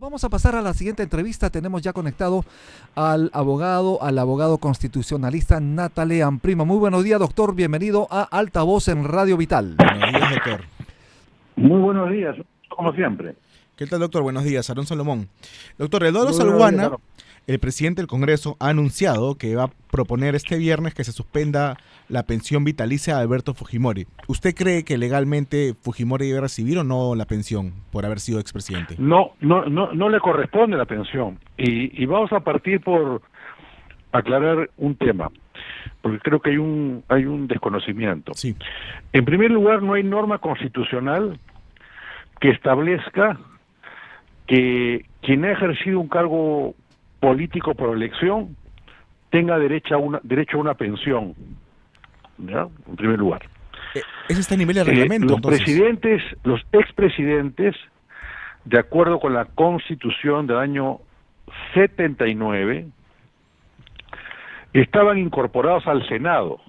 Vamos a pasar a la siguiente entrevista. Tenemos ya conectado al abogado constitucionalista Natalean Prima. Muy buenos días, doctor. Bienvenido a Altavoz en Radio Vital. Buenos días, doctor. Muy buenos días, como siempre. ¿Qué tal, doctor? Buenos días, Aarón Salomón. Doctor, Eduardo Salguana, el presidente del Congreso, ha anunciado que va a proponer este viernes que se suspenda la pensión vitalicia de Alberto Fujimori. ¿Usted cree que legalmente Fujimori debe recibir o no la pensión por haber sido expresidente? No le corresponde la pensión. Y vamos a partir por aclarar un tema, porque creo que hay un desconocimiento. Sí. En primer lugar, no hay norma constitucional que establezca que quien ha ejercido un cargo político por elección tenga derecho a una pensión, ¿ya? En primer lugar. Ese está a nivel de reglamento, los expresidentes, de acuerdo con la Constitución del año 79, estaban incorporados al Senado,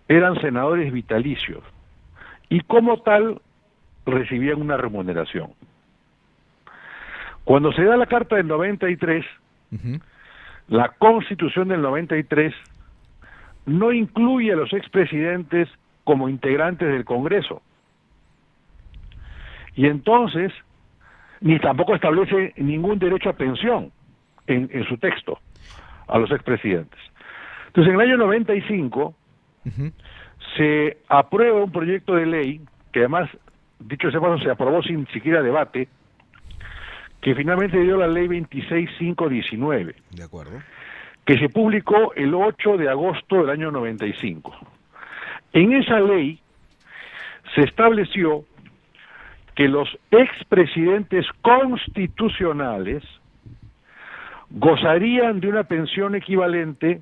eran senadores vitalicios, y como tal recibían una remuneración. Cuando se da la Carta del 93, la Constitución del 93 no incluye a los expresidentes como integrantes del Congreso. Y entonces, ni tampoco establece ningún derecho a pensión en su texto a los expresidentes. Entonces, en el año 95 se aprueba un proyecto de ley, que además, dicho sea paso, se aprobó sin siquiera debate, que finalmente dio la ley 26519. De acuerdo. Que se publicó el 8 de agosto del año 95. En esa ley se estableció que los expresidentes constitucionales gozarían de una pensión equivalente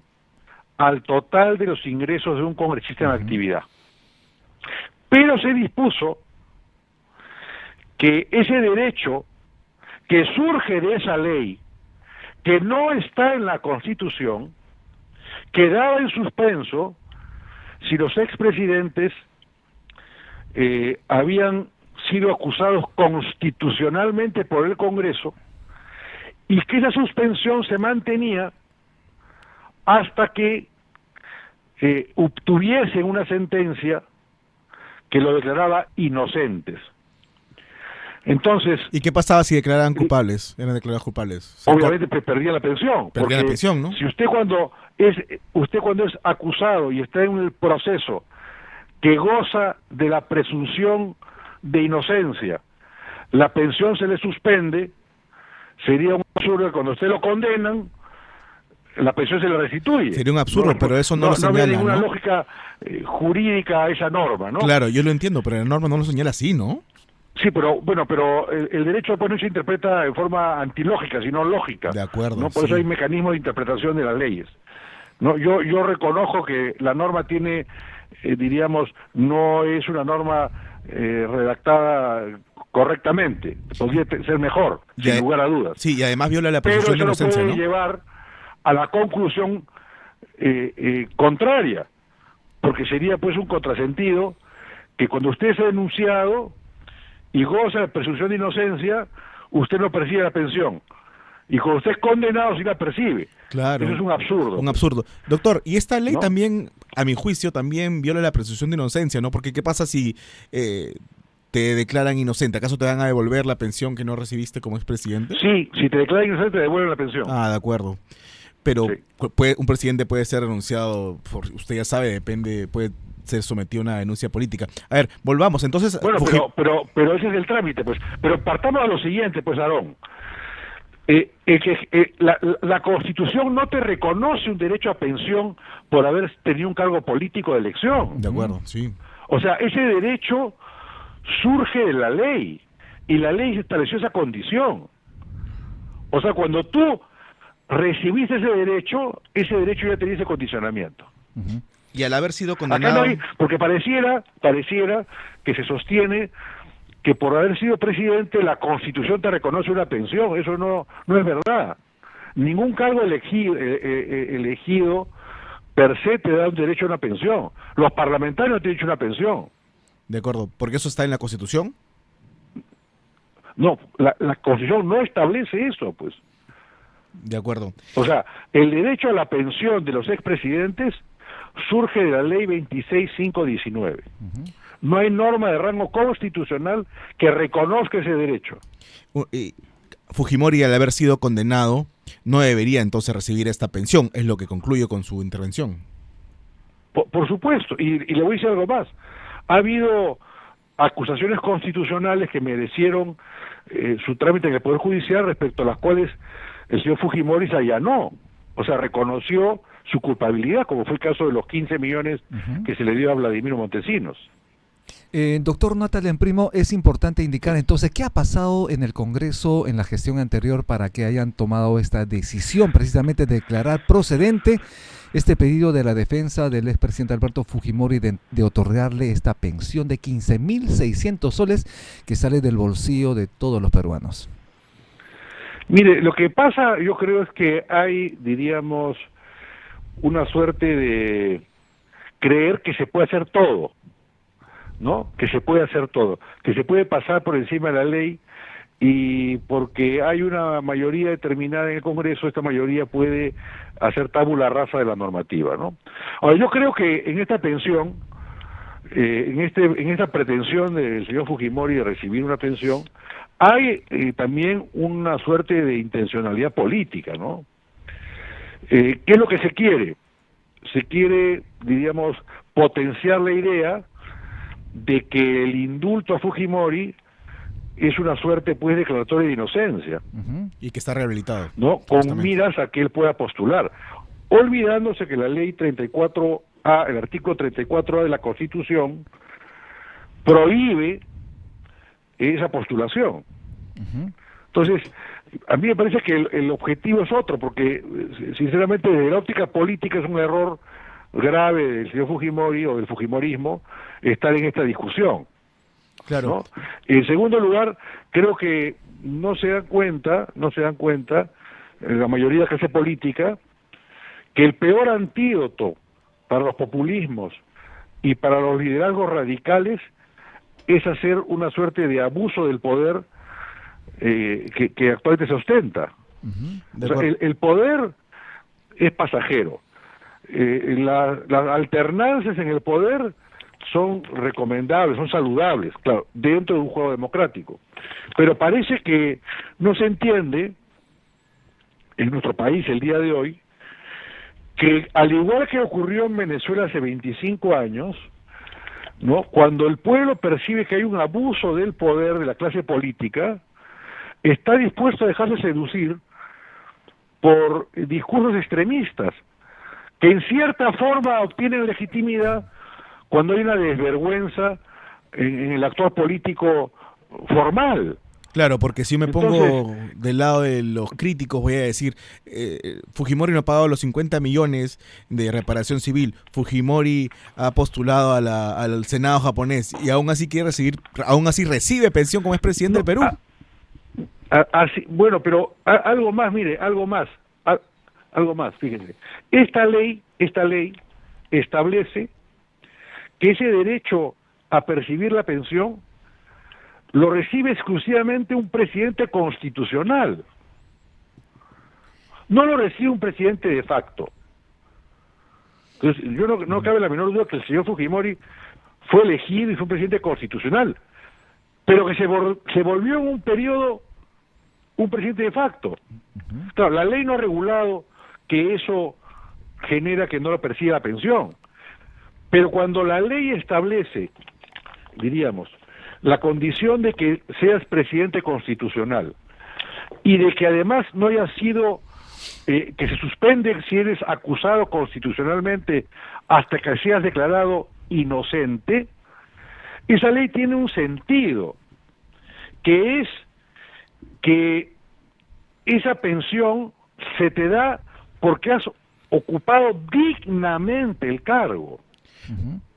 al total de los ingresos de un congresista en actividad. Pero se dispuso que ese derecho que surge de esa ley, que no está en la Constitución, quedaba en suspenso si los expresidentes habían sido acusados constitucionalmente por el Congreso, y que esa suspensión se mantenía hasta que obtuviesen una sentencia que lo declaraba inocentes. Entonces, ¿y qué pasaba si declaraban culpables? Eran declarados culpables. Obviamente perdía la pensión. Perdía la pensión, ¿no? Si usted cuando es acusado y está en el proceso que goza de la presunción de inocencia, la pensión se le suspende, sería un absurdo que cuando usted lo condenan, la pensión se le restituye. Sería un absurdo, pero eso no lo señala, no hay ninguna ¿no? lógica jurídica a esa norma, ¿no? Claro, yo lo entiendo, pero la norma no lo señala así, ¿no? Sí, pero el derecho pues, no se interpreta en forma antilógica, sino lógica. De acuerdo. ¿no? Por eso hay mecanismos de interpretación de las leyes. No, yo reconozco que la norma tiene, diríamos, no es una norma redactada correctamente. Podría ser mejor, sin lugar a dudas. Sí, y además viola la presunción de inocencia, ¿no? Pero eso puede llevar a la conclusión contraria, porque sería pues un contrasentido que cuando usted es denunciado y goza de presunción de inocencia, usted no percibe la pensión. Y cuando usted es condenado, sí la percibe. Claro. Eso es un absurdo. Un absurdo. Doctor, y esta ley ¿no? también, a mi juicio, también viola la presunción de inocencia, ¿no? Porque ¿qué pasa si te declaran inocente? ¿Acaso te van a devolver la pensión que no recibiste como expresidente? Sí, si te declaran inocente, te devuelven la pensión. Ah, de acuerdo. Pero sí. Un presidente puede ser renunciado, usted ya sabe, puede ser sometido a una denuncia política. A ver, volvamos, entonces... Bueno, pero ese es el trámite, pues. Pero partamos a lo siguiente, pues, Aarón. La Constitución no te reconoce un derecho a pensión por haber tenido un cargo político de elección. De acuerdo, sí. O sea, ese derecho surge de la ley, y la ley estableció esa condición. O sea, cuando tú recibiste ese derecho ya tenía ese condicionamiento. Y al haber sido condenado... Acá no hay, porque pareciera que se sostiene que por haber sido presidente la Constitución te reconoce una pensión. Eso no es verdad. Ningún cargo elegido per se te da un derecho a una pensión. Los parlamentarios no tienen derecho a una pensión. De acuerdo, porque eso está en la Constitución. No, la Constitución no establece eso, pues. De acuerdo. O sea, el derecho a la pensión de los expresidentes surge de la ley 26519. No hay norma de rango constitucional que reconozca ese derecho. Fujimori, al haber sido condenado, no debería entonces recibir esta pensión, es lo que concluyo con su intervención. Por supuesto, y le voy a decir algo más. Ha habido acusaciones constitucionales que merecieron su trámite en el Poder Judicial, respecto a las cuales el señor Fujimori se allanó, o sea, reconoció su culpabilidad, como fue el caso de los 15 millones que se le dio a Vladimiro Montesinos. Doctor Natale Primo, es importante indicar entonces qué ha pasado en el Congreso en la gestión anterior para que hayan tomado esta decisión, precisamente de declarar procedente este pedido de la defensa del expresidente Alberto Fujimori de otorgarle esta pensión de 15.600 soles que sale del bolsillo de todos los peruanos. Mire, lo que pasa, yo creo, es que hay, diríamos, una suerte de creer que se puede hacer todo, ¿no? Que se puede hacer todo, que se puede pasar por encima de la ley, y porque hay una mayoría determinada en el Congreso, esta mayoría puede hacer tabula rasa de la normativa, ¿no? Ahora, yo creo que en esta pensión, en esta pretensión del señor Fujimori de recibir una pensión, hay también una suerte de intencionalidad política, ¿no? ¿Qué es lo que se quiere? Se quiere, diríamos, potenciar la idea de que el indulto a Fujimori es una suerte, pues, declaratoria de inocencia. Y que está rehabilitado. ¿No? Con miras a que él pueda postular, olvidándose que la ley 34A, el artículo 34A de la Constitución, prohíbe esa postulación. Entonces, a mí me parece que el objetivo es otro, porque sinceramente desde la óptica política es un error grave del señor Fujimori o del fujimorismo estar en esta discusión. Claro. ¿No? En segundo lugar, creo que no se dan cuenta, la mayoría de la clase política, que el peor antídoto para los populismos y para los liderazgos radicales es hacer una suerte de abuso del poder que actualmente se ostenta. O sea, el poder es pasajero. Las alternancias en el poder son recomendables, son saludables, claro, dentro de un juego democrático. Pero parece que no se entiende en nuestro país el día de hoy que, al igual que ocurrió en Venezuela hace 25 años, ¿no? Cuando el pueblo percibe que hay un abuso del poder de la clase política, está dispuesto a dejarse seducir por discursos extremistas que en cierta forma obtienen legitimidad cuando hay una desvergüenza en el actor político formal. Claro, porque si me pongo del lado de los críticos, voy a decir, Fujimori no ha pagado los 50 millones de reparación civil, Fujimori ha postulado al Senado japonés y aún así recibe pensión como es presidente del Perú. Bueno, pero algo más, mire, algo más, fíjense. Esta ley establece que ese derecho a percibir la pensión lo recibe exclusivamente un presidente constitucional. No lo recibe un presidente de facto. Entonces, yo no cabe la menor duda que el señor Fujimori fue elegido y fue un presidente constitucional, pero que se volvió en un periodo un presidente de facto. Claro, la ley no ha regulado que eso genera que no lo perciba la pensión, pero cuando la ley establece, diríamos, la condición de que seas presidente constitucional y de que además no haya sido, que se suspende si eres acusado constitucionalmente hasta que seas declarado inocente, esa ley tiene un sentido, que es que esa pensión se te da porque has ocupado dignamente el cargo.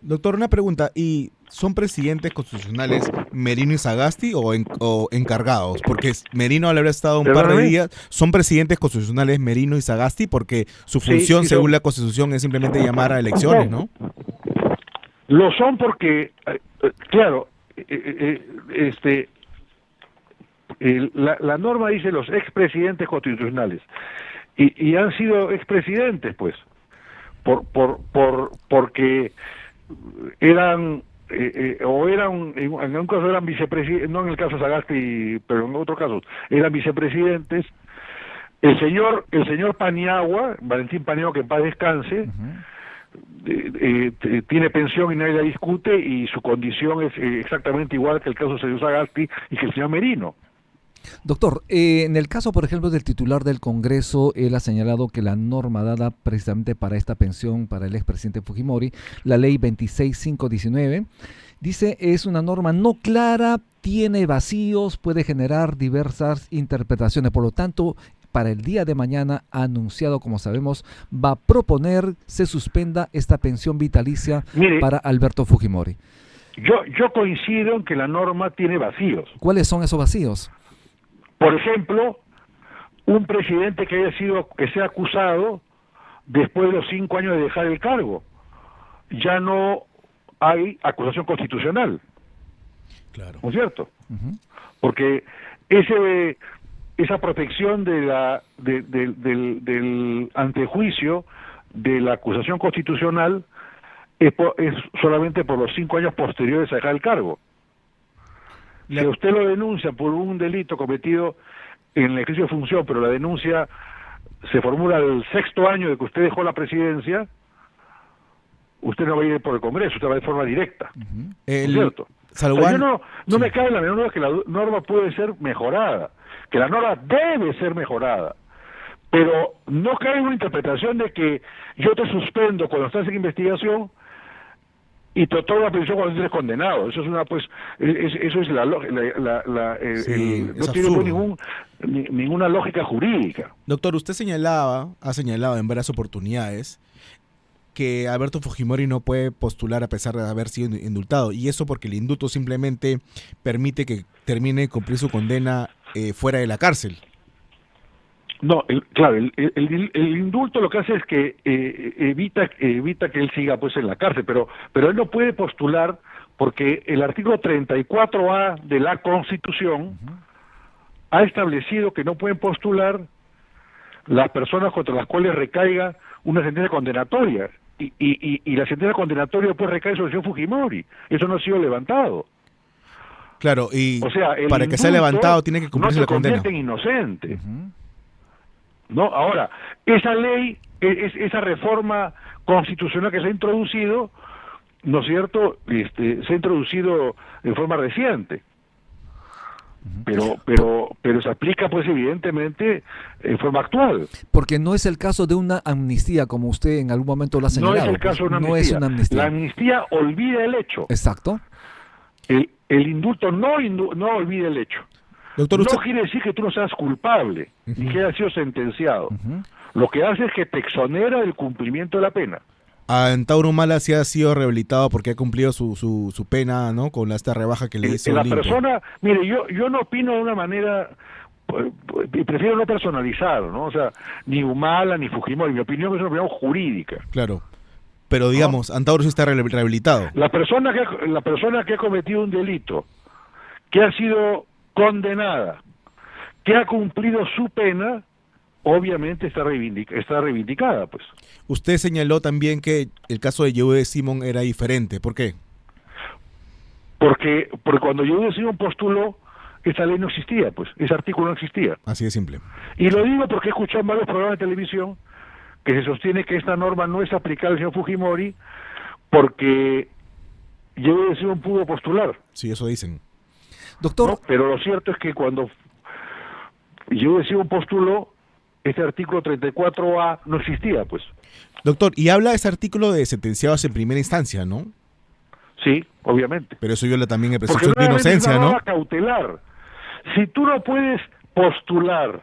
Doctor, una pregunta, ¿y son presidentes constitucionales Merino y Sagasti o encargados? Porque Merino, al haber estado un par de días, ¿son presidentes constitucionales Merino y Sagasti? Porque su función, según la Constitución, es simplemente llamar a elecciones, ¿no? Lo son porque, claro, La norma dice los expresidentes constitucionales, y han sido expresidentes, pues, porque eran en un caso eran vicepresidentes, no en el caso de Sagasti, pero en otros casos eran vicepresidentes. El señor Paniagua, Valentín Paniagua, que en paz descanse, tiene pensión y nadie la discute, y su condición es exactamente igual que el caso del señor Sagasti y que el señor Merino. Doctor, en el caso, por ejemplo, del titular del Congreso, él ha señalado que la norma dada precisamente para esta pensión para el expresidente Fujimori, la ley 26519, dice es una norma no clara, tiene vacíos, puede generar diversas interpretaciones. Por lo tanto, para el día de mañana ha anunciado, como sabemos, va a proponer se suspenda esta pensión vitalicia para Alberto Fujimori. Yo coincido en que la norma tiene vacíos. ¿Cuáles son esos vacíos? Por ejemplo, un presidente que sea acusado después de los 5 años de dejar el cargo. Ya no hay acusación constitucional. Claro. ¿No es cierto? Porque esa protección del antejuicio de la acusación constitucional es solamente por los 5 años posteriores a dejar el cargo. Si usted lo denuncia por un delito cometido en el ejercicio de función, pero la denuncia se formula el 6º año de que usted dejó la presidencia, usted no va a ir por el Congreso, usted va de forma directa. ¿Es cierto? Yo no me cabe la menor duda que la norma puede ser mejorada, que la norma debe ser mejorada, pero no cae en una interpretación de que yo te suspendo cuando estás en investigación y te otorgo la pensión cuando eres condenado. Eso es eso es no tiene ninguna lógica jurídica. Doctor, usted ha señalado en varias oportunidades que Alberto Fujimori no puede postular a pesar de haber sido indultado, y eso porque el indulto simplemente permite que termine de cumplir su condena fuera de la cárcel. No, claro, el indulto lo que hace es que evita que él siga pues en la cárcel, pero él no puede postular porque el artículo 34A de la Constitución ha establecido que no pueden postular las personas contra las cuales recaiga una sentencia condenatoria, y la sentencia condenatoria pues recae sobre el señor Fujimori. Eso no ha sido levantado. Claro, y o sea, para que sea levantado tiene que cumplirse la condena. No se convierte en inocente. ¿No? Ahora, esa ley, esa reforma constitucional que se ha introducido, ¿no es cierto?, se ha introducido en forma reciente. Pero se aplica pues evidentemente en forma actual. Porque no es el caso de una amnistía, como usted en algún momento lo ha señalado. No es el caso de una amnistía. No es una amnistía. La amnistía olvida el hecho. Exacto. El indulto no olvida el hecho. Doctor, no quiere decir que tú no seas culpable, ni que hayas sido sentenciado. Lo que hace es que te exonera del cumplimiento de la pena. Antauro Humala sí ha sido rehabilitado porque ha cumplido su pena, ¿no?, con esta rebaja que le hizo la Olimpia. persona, mire, yo no opino de una manera, prefiero no personalizar, ¿no? O sea, ni Humala ni Fujimori, mi opinión es una opinión jurídica. Claro. Pero digamos, Antauro sí está rehabilitado. La persona que ha cometido un delito, que ha sido condenada, que ha cumplido su pena, obviamente está reivindicada, pues. Usted señaló también que el caso de Yehude Simón era diferente. ¿Por qué? Porque cuando Yehude Simón postuló, esa ley no existía, pues, ese artículo no existía. Así de simple. Y lo digo porque he escuchado en varios programas de televisión que se sostiene que esta norma no es aplicable al señor Fujimori porque Yehude Simón pudo postular. Sí, eso dicen. Doctor. ¿No? Pero lo cierto es que cuando Yehude Simón postuló, este artículo 34A no existía, pues. Doctor, y habla de ese artículo de sentenciados en primera instancia, ¿no? Sí, obviamente. Pero eso viola también el presunción de inocencia, es una ¿no? cautelar. Si tú no puedes postular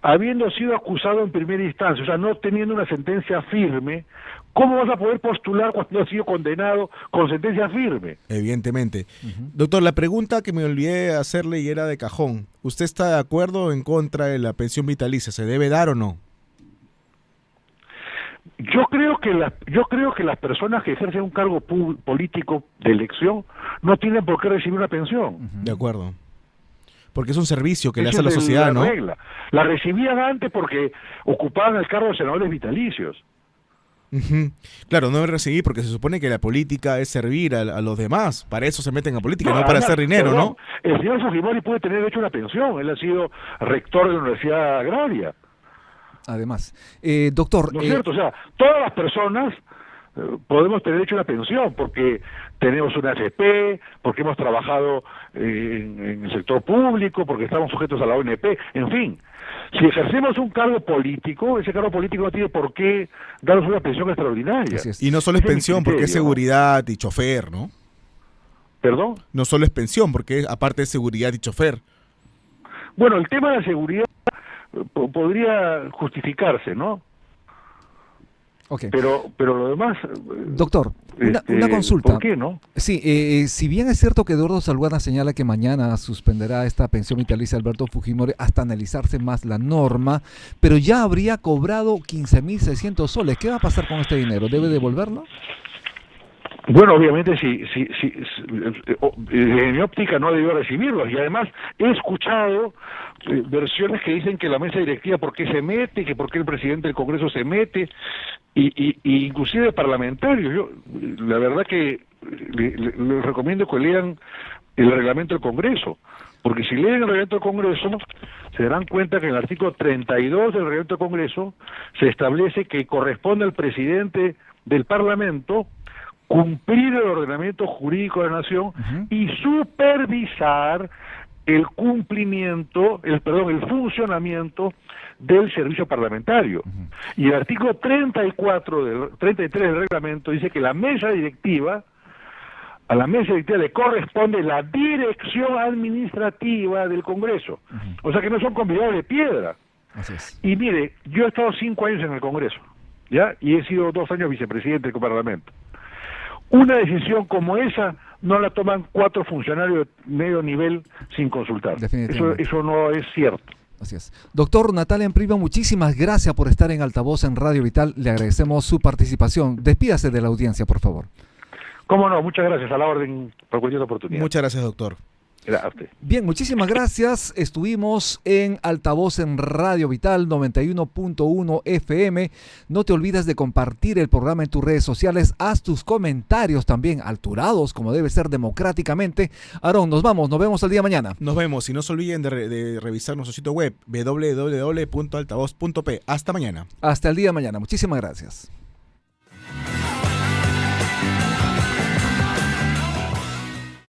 habiendo sido acusado en primera instancia, o sea, no teniendo una sentencia firme, ¿cómo vas a poder postular cuando has sido condenado con sentencia firme? Evidentemente. Doctor, la pregunta que me olvidé hacerle y era de cajón. ¿Usted está de acuerdo o en contra de la pensión vitalicia? ¿Se debe dar o no? Yo creo que las personas que ejercen un cargo político de elección no tienen por qué recibir una pensión. De acuerdo. Porque es un servicio que le Esa hace a la es sociedad, ¿no? regla. La recibían antes porque ocupaban el cargo de senadores vitalicios. Ujú. Claro, no recibí porque se supone que la política es servir a los demás. Para eso se meten a política, no para además, hacer dinero, perdón, ¿no? el señor Fujimori puede tener derecho a una pensión. Él ha sido rector de la Universidad Agraria. Además, doctor, ¿No es cierto? O sea, todas las personas podemos tener derecho a una pensión porque tenemos una AFP, porque hemos trabajado en el sector público, porque estamos sujetos a la ONP, en fin. Si ejercemos un cargo político, ese cargo político no tiene por qué darnos una pensión extraordinaria. así es. Y no solo es Ese mi pensión, porque es criterio, ¿no? seguridad y chofer, ¿no? ¿Perdón? No solo es pensión, porque aparte es seguridad y chofer. Bueno, el tema de la seguridad podría justificarse, ¿no? Ok. Pero lo demás... Doctor, una consulta. ¿Por qué no? Sí, si bien es cierto que Eduardo Salguana señala que mañana suspenderá esta pensión vitalicia Alberto Fujimori hasta analizarse más la norma, pero ya habría cobrado 15.600 soles. ¿Qué va a pasar con este dinero? ¿Debe devolverlo? Bueno, obviamente, en mi óptica no debió recibirlos. Y además he escuchado versiones que dicen que la mesa directiva por qué se mete, que por qué el presidente del Congreso se mete, y inclusive parlamentarios. Yo, la verdad que les recomiendo que lean el reglamento del Congreso, porque si leen el reglamento del Congreso se darán cuenta que en el artículo 32 del reglamento del Congreso se establece que corresponde al presidente del Parlamento cumplir el ordenamiento jurídico de la nación y supervisar el cumplimiento, el funcionamiento del servicio parlamentario. Y el artículo 33 del reglamento dice que a la mesa directiva le corresponde la dirección administrativa del Congreso. O sea que no son convidados de piedra. Así es. Y mire, yo he estado 5 años en el Congreso, ¿ya? Y he sido 2 años vicepresidente del Parlamento. Una decisión como esa no la toman 4 funcionarios de medio nivel sin consultar. Eso no es cierto. Así es. Doctor Natalia Primo, muchísimas gracias por estar en Altavoz en Radio Vital. Le agradecemos su participación. Despídase de la audiencia, por favor. Cómo no, muchas gracias, a la orden por cualquier oportunidad. Muchas gracias, doctor. Gracias a usted. Bien, muchísimas gracias. Estuvimos en Altavoz en Radio Vital 91.1 FM. No te olvides de compartir el programa en tus redes sociales. Haz tus comentarios también alturados, como debe ser democráticamente. Aarón, nos vemos el día de mañana. Nos vemos y no se olviden de revisar nuestro sitio web www.altavoz.p. Hasta mañana. Hasta el día de mañana. Muchísimas gracias.